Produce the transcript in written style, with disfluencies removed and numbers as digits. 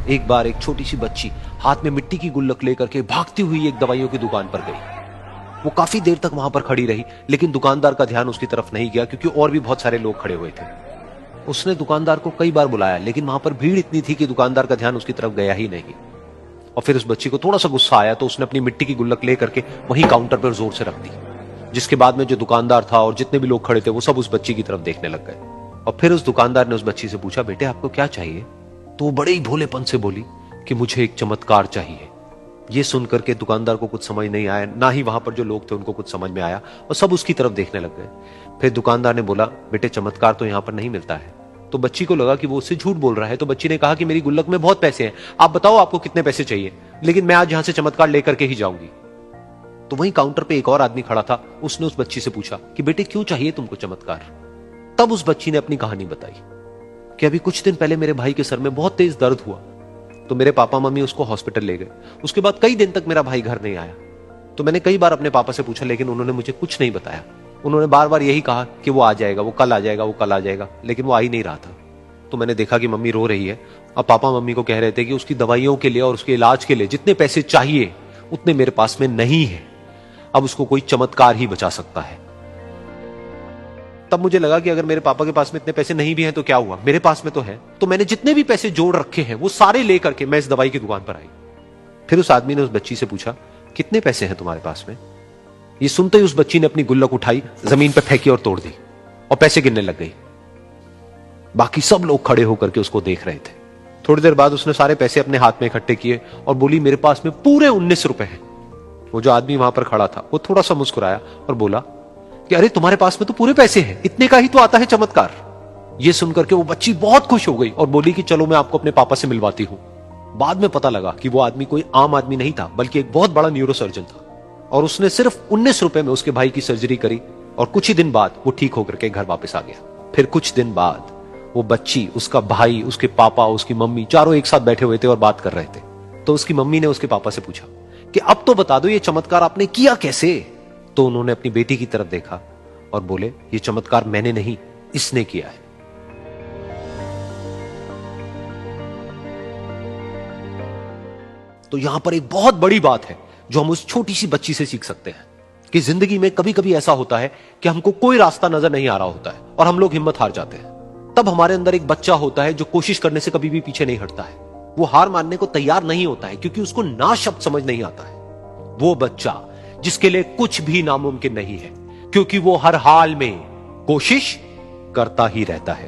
एक बार एक छोटी सी बच्ची हाथ में मिट्टी की गुल्लक लेकर के भागती हुई एक दवाइयों की दुकान पर गई। वो काफी देर तक वहां पर खड़ी रही, लेकिन दुकानदार का ध्यान उसकी तरफ नहीं गया क्योंकि और भी बहुत सारे लोग खड़े हुए थे। उसने दुकानदार को कई बार बुलाया, लेकिन वहां पर भीड़ इतनी थी कि दुकानदार का ध्यान उसकी तरफ गया ही नहीं। और फिर उस बच्ची को थोड़ा सा गुस्सा आया तो उसने अपनी मिट्टी की गुल्लक लेकर के वहीं काउंटर पर जोर से रख दी, जिसके बाद में जो दुकानदार था और जितने भी लोग खड़े थे वो सब उस बच्ची की तरफ देखने लग गए। और फिर उस दुकानदार ने उस बच्ची से पूछा, बेटे आपको क्या चाहिए? तो वो बड़े ही भोलेपन से बोली कि मुझे एक चमत्कार चाहिए। ये सुनकर के दुकानदार को कुछ समझ नहीं आया, ना ही वहां पर जो लोग थे उनको कुछ समझ में आया, और सब उसकी तरफ देखने लग गए। फिर दुकानदार ने बोला, बेटे चमत्कार तो यहां पर नहीं मिलता है। तो बच्ची को लगा कि वो उससे झूठ बोल रहा है, तो बच्ची ने कहा कि मेरी गुल्लक में बहुत पैसे हैं, आप बताओ आपको कितने पैसे चाहिए, लेकिन मैं आज यहां से चमत्कार लेकर के ही जाऊंगी। तो वहीं काउंटर पे एक और आदमी खड़ा था, उसने उस बच्ची से पूछा कि बेटे क्यों चाहिए तुमको चमत्कार? तब उस बच्ची ने अपनी कहानी बताई कि अभी कुछ दिन पहले मेरे भाई के सर में बहुत तेज दर्द हुआ, तो मेरे पापा मम्मी उसको हॉस्पिटल ले गए। उसके बाद कई दिन तक मेरा भाई घर नहीं आया। तो मैंने कई बार अपने पापा से पूछा, लेकिन उन्होंने मुझे कुछ नहीं बताया। उन्होंने बार बार यही कहा कि वो आ जाएगा, वो कल आ जाएगा, वो कल आ जाएगा, लेकिन वो आ ही नहीं रहा था। तो मैंने देखा कि मम्मी रो रही है। अब पापा मम्मी को कह रहे थे कि उसकी दवाइयों के लिए और उसके इलाज के लिए जितने पैसे चाहिए उतने मेरे पास में नहीं है, अब उसको कोई चमत्कार ही बचा सकता है। तब मुझे लगा कि अगर मेरे पापा के पास में इतने पैसे नहीं भी हैं तो क्या हुआ, मेरे पास में तो है। तो मैंने जितने भी पैसे जोड़ रखे हैं वो सारे लेकर के मैं इस दवाई की दुकान पर आई। फिर उस आदमी ने उस बच्ची से पूछा, कितने पैसे हैं तुम्हारे पास में? ये सुनते ही उस बच्ची ने अपनी गुल्लक उठाई, जमीन पर फेंकी और तोड़ दी और पैसे गिनने लग गई। बाकी सब लोग खड़े होकर के उसको देख रहे थे। थोड़ी देर बाद उसने सारे पैसे अपने हाथ में इकट्ठे किए और बोली, मेरे पास में पूरे 19 रुपए हैं। वो जो आदमी वहां पर खड़ा था वो थोड़ा सा मुस्कुराया और बोला कि अरे तुम्हारे पास में तो पूरे पैसे हैं, इतने का ही तो आता है चमत्कार। ये सुनकर के वो बच्ची बहुत खुश हो गई और बोली कि चलो मैं आपको अपने पापा से मिलवाती हूं। बाद में पता लगा कि वो आदमी कोई आम आदमी नहीं था, बल्कि एक बहुत बड़ा न्यूरोसर्जन था, और उसने सिर्फ 19 रुपए में उसके भाई की सर्जरी करी और कुछ ही दिन बाद वो ठीक होकर के घर वापस आ गया। फिर कुछ दिन बाद वो बच्ची, उसका भाई, उसके पापा, उसकी मम्मी चारों एक साथ बैठे हुए थे और बात कर रहे थे। तो उसकी मम्मी ने उसके पापा से पूछा कि अब तो बता दो ये चमत्कार आपने किया कैसे? तो उन्होंने अपनी बेटी की तरफ देखा और बोले, ये चमत्कार मैंने नहीं, इसने किया है। तो यहां पर एक बहुत बड़ी बात है जो हम उस छोटी सी बच्ची से सीख सकते हैं कि जिंदगी में कभी कभी ऐसा होता है कि हमको कोई रास्ता नजर नहीं आ रहा होता है और हम लोग हिम्मत हार जाते हैं। तब हमारे अंदर एक बच्चा होता है जो कोशिश करने से कभी भी पीछे नहीं हटता है। वो हार मानने को तैयार नहीं होता है क्योंकि उसको ना शब्द समझ नहीं आता है। वो बच्चा जिसके लिए कुछ भी नामुमकिन नहीं है, क्योंकि वो हर हाल में कोशिश करता ही रहता है।